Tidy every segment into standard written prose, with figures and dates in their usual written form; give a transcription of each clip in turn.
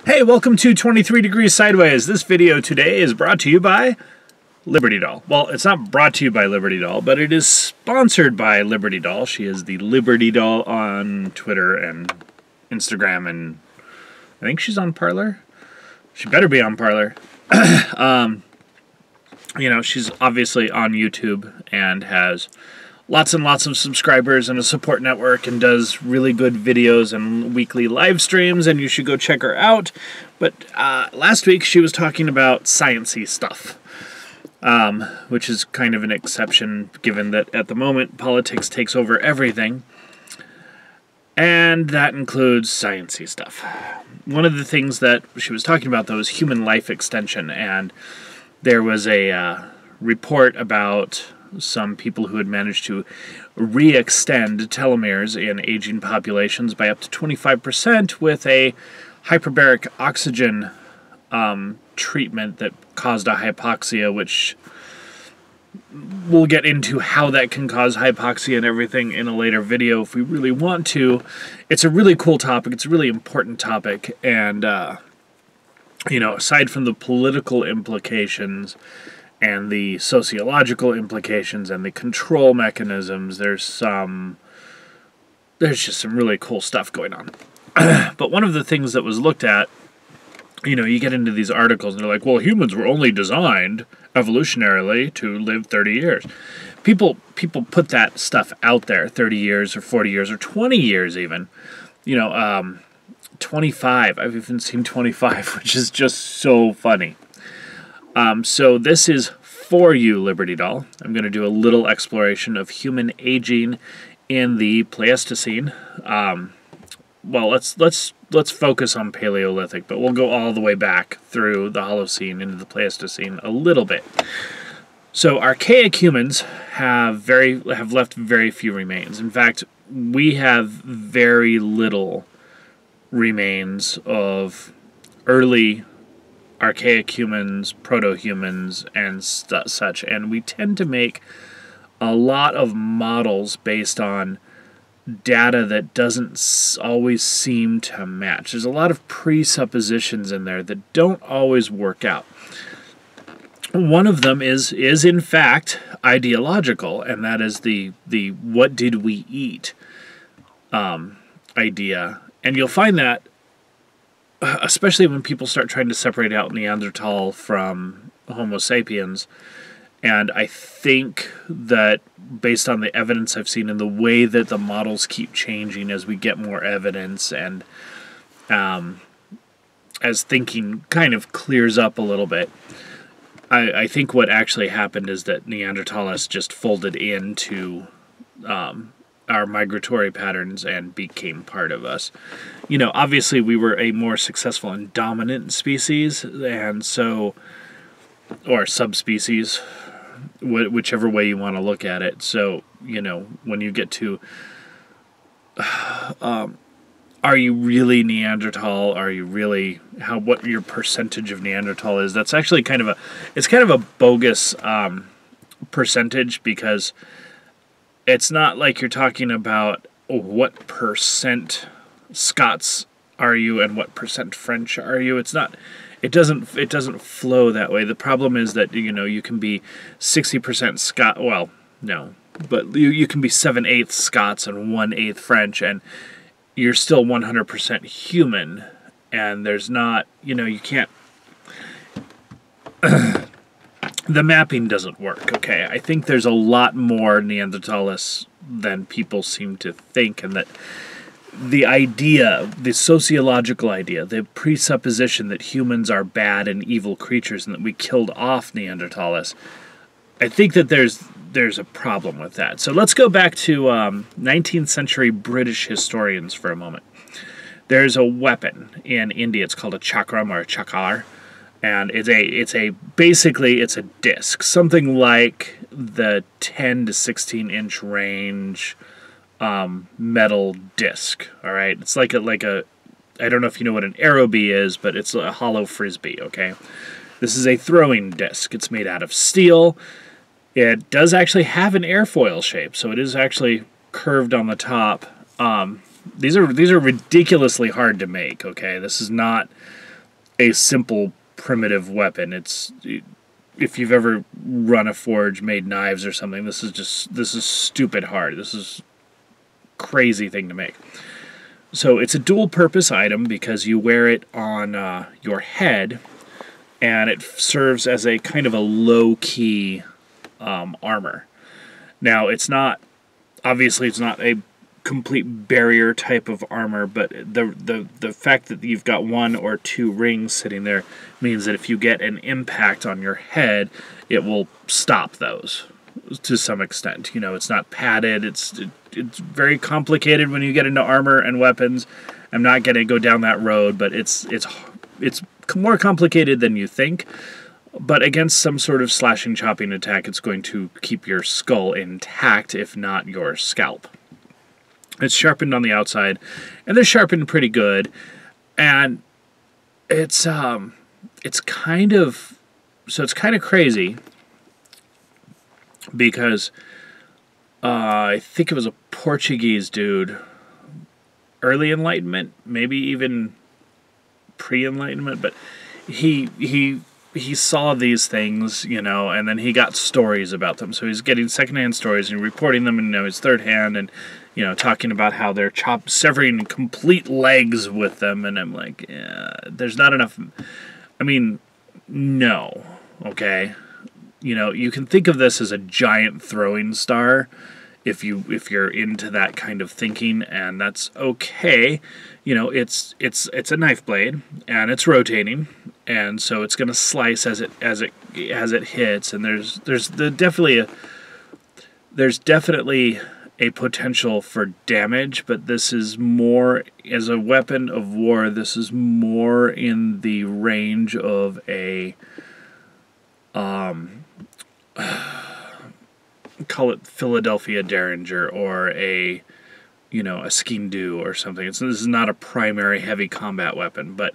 Hey, welcome to 23 Degrees Sideways. This video today is brought to you by Liberty Doll. Well, it's not brought to you by Liberty Doll, but it is sponsored by Liberty Doll. She is the Liberty Doll on Twitter and Instagram, and I think she's on Parler. She better be on Parler. You know, she's obviously on YouTube and has lots and lots of subscribers and a support network and does really good videos and weekly live streams, and you should go check her out. But last week she was talking about sciencey stuff, which is kind of an exception given that at the moment politics takes over everything, and that includes sciencey stuff. One of the things that she was talking about, though, is human life extension, and there was a report about some people who had managed to re-extend telomeres in aging populations by up to 25% with a hyperbaric oxygen treatment that caused a hypoxia, which we'll get into how that can cause hypoxia and everything in a later video if we really want to. It's a really cool topic. It's a really important topic, and you know, aside from the political implications and the sociological implications and the control mechanisms, there's just some really cool stuff going on. But one of the things that was looked at, you know, you get into these articles and they're like, well, humans were only designed evolutionarily to live 30 years. People put that stuff out there, 30 years or 40 years or 20 years even. You know, 25. I've even seen 25, which is just so funny. So this is for you, Liberty Doll. I'm going to do a little exploration of human aging in the Pleistocene. Well, let's focus on Paleolithic, but we'll go all the way back through the Holocene into the Pleistocene a little bit. So archaic humans have left very few remains. In fact, we have very little remains of early archaic humans, proto-humans, and such, and we tend to make a lot of models based on data that doesn't always seem to match. There's a lot of presuppositions in there that don't always work out. One of them is in fact ideological, and that is the what did we eat idea. And you'll find that especially when people start trying to separate out Neanderthal from Homo sapiens. And I think that based on the evidence I've seen and the way that the models keep changing as we get more evidence and as thinking kind of clears up a little bit, I think what actually happened is that Neanderthals just folded into our migratory patterns and became part of us. You know, obviously we were a more successful and dominant species, and so, or subspecies, whichever way you want to look at it. So, you know, when you get to, are you really Neanderthal? Are you really, what your percentage of Neanderthal is? That's actually kind of a bogus percentage, because it's not like you're talking about what percent Scots are you and what percent French are you. It's not. It doesn't flow that way. The problem is that, you know, you can be 60% Scot. Well, no, but you can be 7/8 Scots and 1/8 French, and you're still 100% human. And there's not, you know, you can't. The mapping doesn't work, okay? I think there's a lot more Neanderthals than people seem to think, and that the idea, the sociological idea, the presupposition that humans are bad and evil creatures and that we killed off Neanderthals, I think that there's a problem with that. So let's go back to 19th century British historians for a moment. There's a weapon in India. It's called a chakram or a chakar. And basically it's a disc, something like the 10 to 16 inch range metal disc. All right, it's like a I don't know if you know what an aerobee is, but it's a hollow frisbee. Okay, this is a throwing disc. It's made out of steel. It does actually have an airfoil shape, so it is actually curved on the top. These are ridiculously hard to make. Okay, this is not a simple primitive weapon. It's, if you've ever run a forge, made knives or something, this is stupid hard. This is crazy thing to make. So it's a dual purpose item because you wear it on your head, and it serves as a kind of a low-key armor. Now, it's not, obviously it's not a complete barrier type of armor, but the fact that you've got 1 or 2 rings sitting there means that if you get an impact on your head, it will stop those to some extent. You know, it's not padded. It's very complicated when you get into armor and weapons. I'm not going to go down that road, but it's more complicated than you think. But against some sort of slashing, chopping attack, it's going to keep your skull intact, if not your scalp. It's sharpened on the outside, and they're sharpened pretty good. And it's kind of crazy because I think it was a Portuguese dude, early Enlightenment, maybe even pre-Enlightenment, but he saw these things, you know, and then he got stories about them. So he's getting secondhand stories and reporting them, and, you know, his third hand, and, you know, talking about how they're severing complete legs with them. And I'm like, yeah, there's not enough. I mean, no, okay. You know, you can think of this as a giant throwing star if you're into that kind of thinking, and that's okay. You know, it's a knife blade, and it's rotating, and so it's going to slice as it hits. And there's definitely a potential for damage, but this is more, as a weapon of war, this is more in the range of a call it Philadelphia Derringer, or a, you know, a Skindu or something. This is not a primary heavy combat weapon, but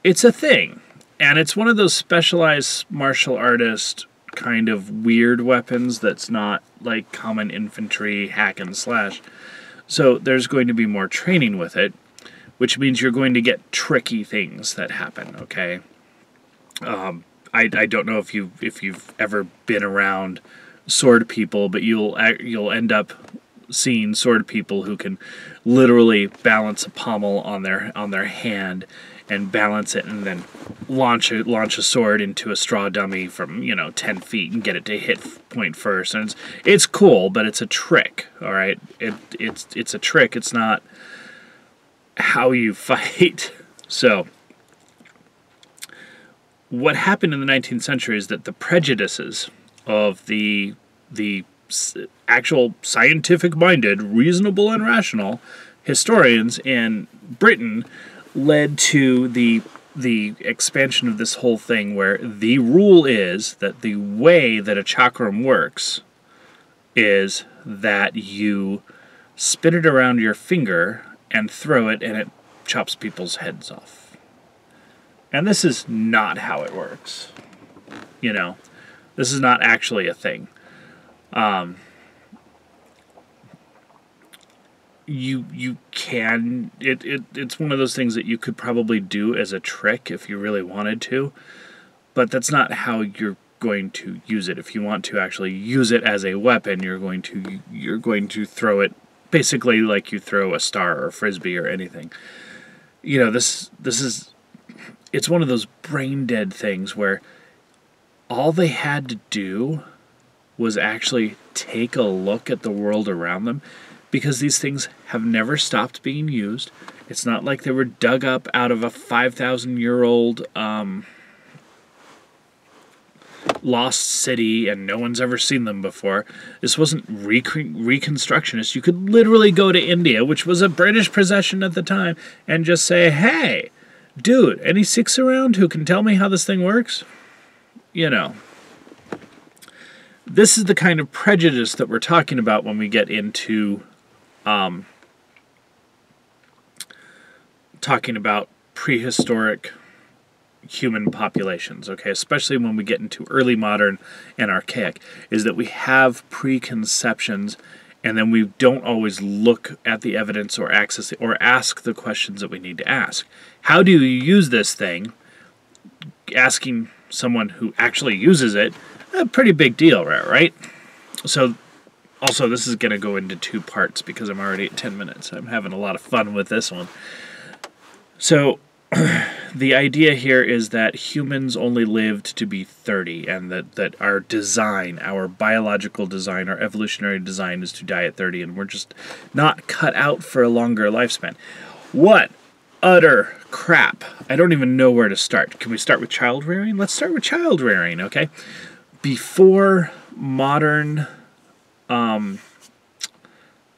it's a thing, and it's one of those specialized martial artist kind of weird weapons that's not like common infantry hack and slash. So there's going to be more training with it, which means you're going to get tricky things that happen, okay? I don't know if you've ever been around sword people, but you'll end up seeing sword people who can literally balance a pommel on their hand and balance it, and then launch a sword into a straw dummy from, you know, 10 feet and get it to hit point first. And it's cool, but it's a trick. All right, it's a trick. It's not how you fight. So what happened in the 19th century is that the prejudices of the actual scientific-minded, reasonable and rational historians in Britain led to the expansion of this whole thing, where the rule is that the way that a chakram works is that you spin it around your finger and throw it, and it chops people's heads off. And this is not how it works. You know, this is not actually a thing. You can, it's one of those things that you could probably do as a trick if you really wanted to, but that's not how you're going to use it. If you want to actually use it as a weapon, you're going to throw it basically like you throw a star or a frisbee or anything. You know, it's one of those brain dead things where all they had to do was actually take a look at the world around them, because these things have never stopped being used. It's not like they were dug up out of a 5,000-year-old lost city and no one's ever seen them before. This wasn't reconstructionist. You could literally go to India, which was a British possession at the time, and just say, hey, dude, any Sikhs around who can tell me how this thing works? You know. This is the kind of prejudice that we're talking about when we get into talking about prehistoric human populations, okay? Especially when we get into early modern and archaic, is that we have preconceptions, and then we don't always look at the evidence or access it, or ask the questions that we need to ask. How do you use this thing? asking someone who actually uses it, a pretty big deal, right? So, also, this is going to go into 2 parts because I'm already at 10 minutes. I'm having a lot of fun with this one. So, the idea here is that humans only lived to be 30, and that our design, our biological design, our evolutionary design is to die at 30, and we're just not cut out for a longer lifespan. What utter crap. I don't even know where to start. Can we start with child rearing? Let's start with child rearing, okay? Before modern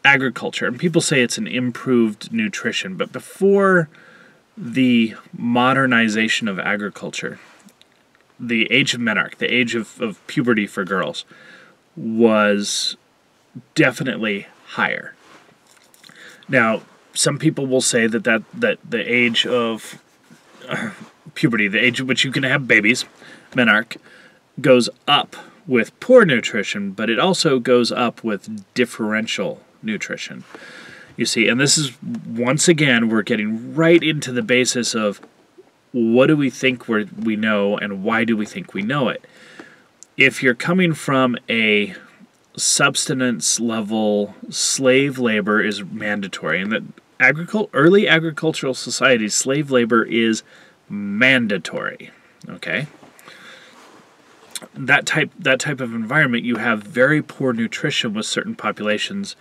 agriculture, and people say it's an improved nutrition, but before the modernization of agriculture, the age of menarche, the age of puberty for girls, was definitely higher. Now, some people will say that the age of puberty, the age at which you can have babies, menarche, goes up with poor nutrition, but it also goes up with differential nutrition. You see, and this is, once again, we're getting right into the basis of what do we think we know and why do we think we know it. If you're coming from a subsistence level, slave labor is mandatory, and that early agricultural societies, slave labor is mandatory. Okay? That type of environment, you have very poor nutrition with certain populations,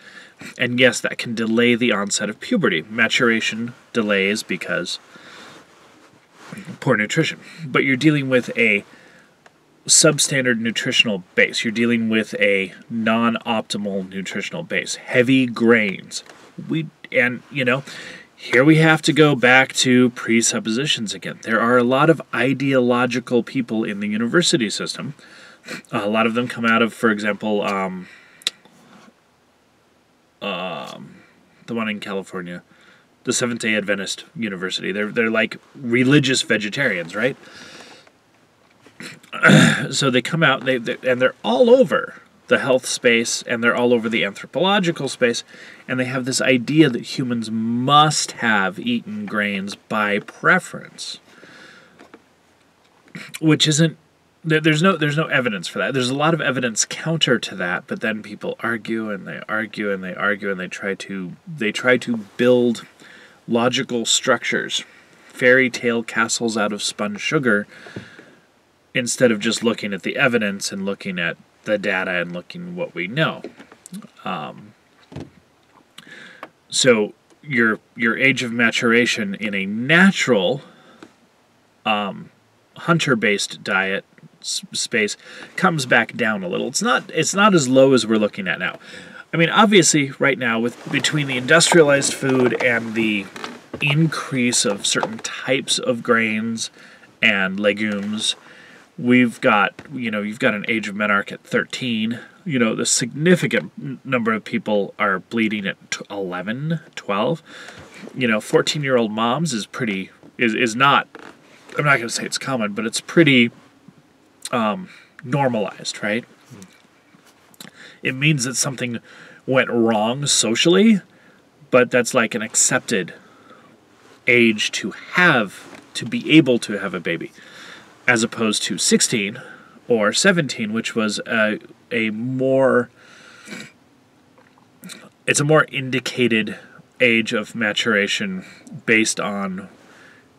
and yes, that can delay the onset of puberty. Maturation delays because poor nutrition. But you're dealing with a substandard nutritional base. You're dealing with a non-optimal nutritional base. Heavy grains. Here we have to go back to presuppositions again. There are a lot of ideological people in the university system. A lot of them come out of, for example, the one in California, the Seventh-day Adventist University. They're like religious vegetarians, right? So they come out, and they're all over the health space, and they're all over the anthropological space, and they have this idea that humans must have eaten grains by preference, which isn't. There's no evidence for that. There's a lot of evidence counter to that, but then people argue and they argue and they argue and they try to build logical structures, fairy tale castles out of spun sugar, instead of just looking at the evidence and looking at the data and looking at what we know. So your age of maturation in a natural hunter-based diet space comes back down a little. It's not as low as we're looking at now. I mean, obviously, right now, between the industrialized food and the increase of certain types of grains and legumes, you've got an age of menarche at 13. The significant number of people are bleeding at 11, 12. 14-year-old moms is not, I'm not going to say it's common, but it's pretty normalized, right? It means that something went wrong socially, but that's like an accepted age to be able to have a baby, as opposed to 16 or 17, which was a more indicated age of maturation based on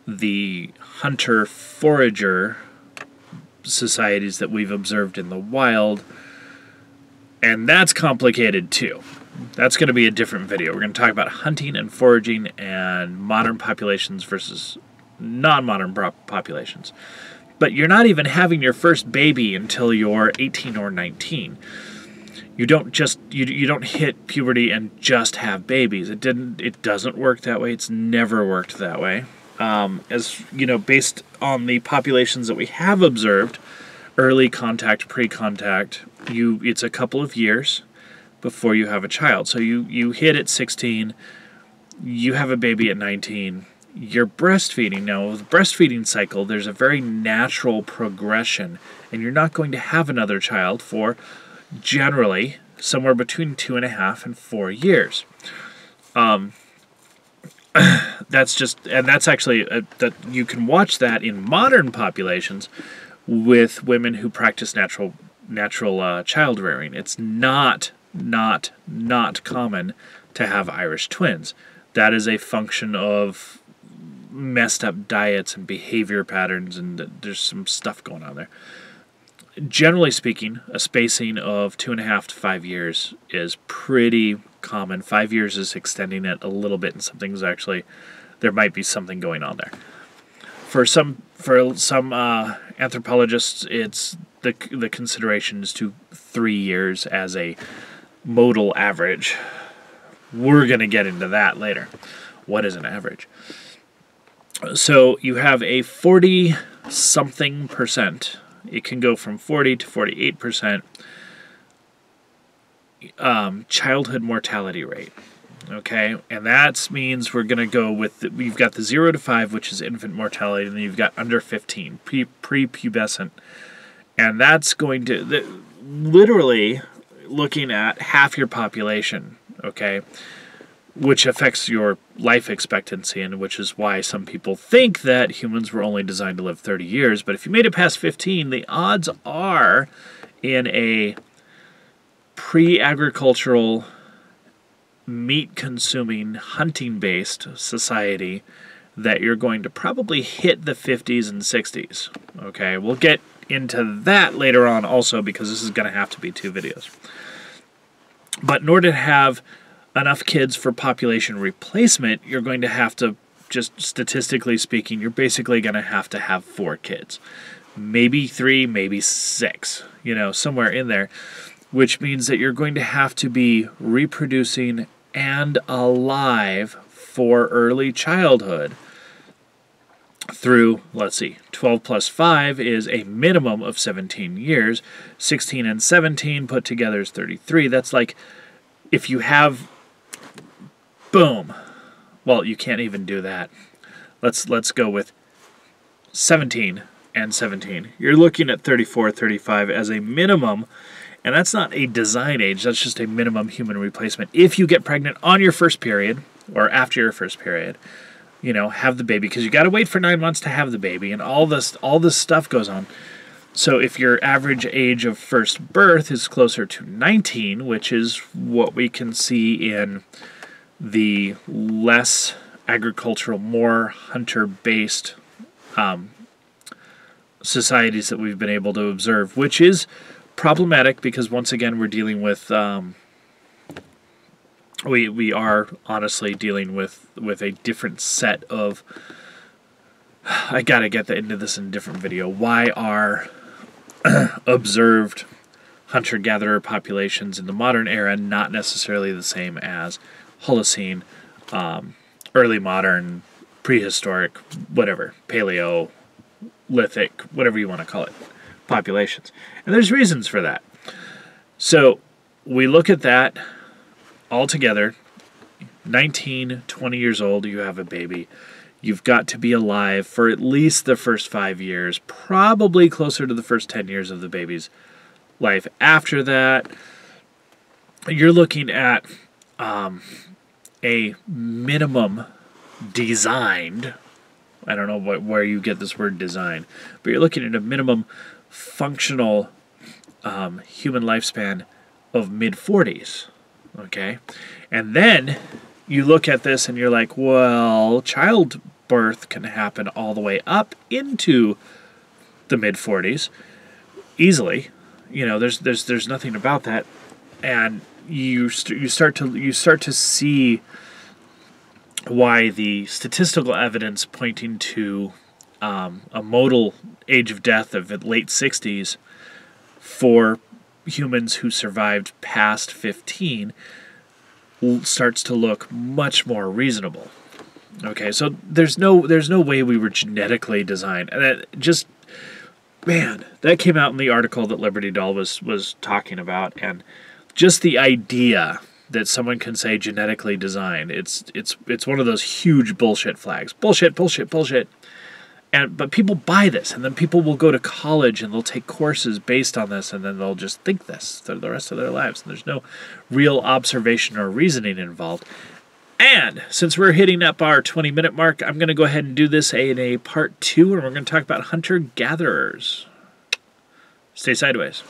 the hunter-forager societies that we've observed in the wild, and that's complicated too. That's going to be a different video. We're going to talk about hunting and foraging and modern populations versus non-modern populations. But you're not even having your first baby until you're 18 or 19. You don't hit puberty and just have babies. It doesn't work that way. It's never worked that way. Based on the populations that we have observed, early contact, pre-contact, it's a couple of years before you have a child. So you hit at 16, you have a baby at 19, you're breastfeeding. Now, with the breastfeeding cycle, there's a very natural progression, and you're not going to have another child for generally somewhere between 2.5 and 4 years. that's just, and that's actually that you can watch that in modern populations with women who practice natural child rearing. It's not common to have Irish twins. That is a function of messed up diets and behavior patterns, and there's some stuff going on there. Generally speaking, a spacing of 2.5 to 5 years is pretty common. 5 years is extending it a little bit, and something's actually, there might be something going on there. For some anthropologists, it's the consideration is to 3 years as a modal average. We're going to get into that later. What is an average? So you have a 40-something%. It can go from 40 to 48% childhood mortality rate. Okay, and that means we're going to go with, we've got the 0 to 5, which is infant mortality, and then you've got under 15, prepubescent. And that's going to, literally looking at half your population, okay, which affects your life expectancy, and which is why some people think that humans were only designed to live 30 years. But if you made it past 15, the odds are in a pre-agricultural, meat-consuming, hunting-based society that you're going to probably hit the 50s and 60s. Okay, we'll get into that later on also, because this is going to have to be 2 videos. But in order to have enough kids for population replacement, you're going to have to, just statistically speaking, you're basically going to have 4 kids. Maybe 3, maybe 6, you know, somewhere in there, which means that you're going to have to be reproducing and alive for early childhood through, let's see, 12 plus 5 is a minimum of 17 years. 16 and 17 put together is 33. That's like, if you have, boom, well, you can't even do that. Let's go with 17 and 17. You're looking at 34, 35 as a minimum, and that's not a design age, that's just a minimum human replacement. If you get pregnant on your first period, or after your first period, you know, have the baby, because you got to wait for 9 months to have the baby, and all this stuff goes on. So if your average age of first birth is closer to 19, which is what we can see in the less agricultural, more hunter-based societies that we've been able to observe, which is problematic because, once again, we're dealing with we are honestly dealing with a different set of, I gotta get into this in a different video. Why are observed hunter-gatherer populations in the modern era not necessarily the same as Holocene, early modern, prehistoric, whatever, Paleolithic, whatever you want to call it, populations? And there's reasons for that. So we look at that all together. 19, 20 years old, you have a baby. You've got to be alive for at least the first 5 years, probably closer to the first 10 years of the baby's life. After that, you're looking at a minimum designed, I don't know where you get this word design, but you're looking at a minimum functional human lifespan of mid-40s, okay? And then you look at this and you're like, well, childbirth can happen all the way up into the mid-40s easily. You know, there's nothing about that, and you start to see why the statistical evidence pointing to a modal age of death of the late 60s for humans who survived past 15 starts to look much more reasonable. Okay, so there's no way we were genetically designed, and that just, man, that came out in the article that Liberty Doll was talking about, and just the idea that someone can say genetically designed, it's one of those huge bullshit flags. Bullshit, bullshit, bullshit. But people buy this, and then people will go to college and they'll take courses based on this, and then they'll just think this for the rest of their lives. And there's no real observation or reasoning involved. And since we're hitting up our 20-minute mark, I'm going to go ahead and do this in a part 2, and we're going to talk about hunter-gatherers. Stay sideways.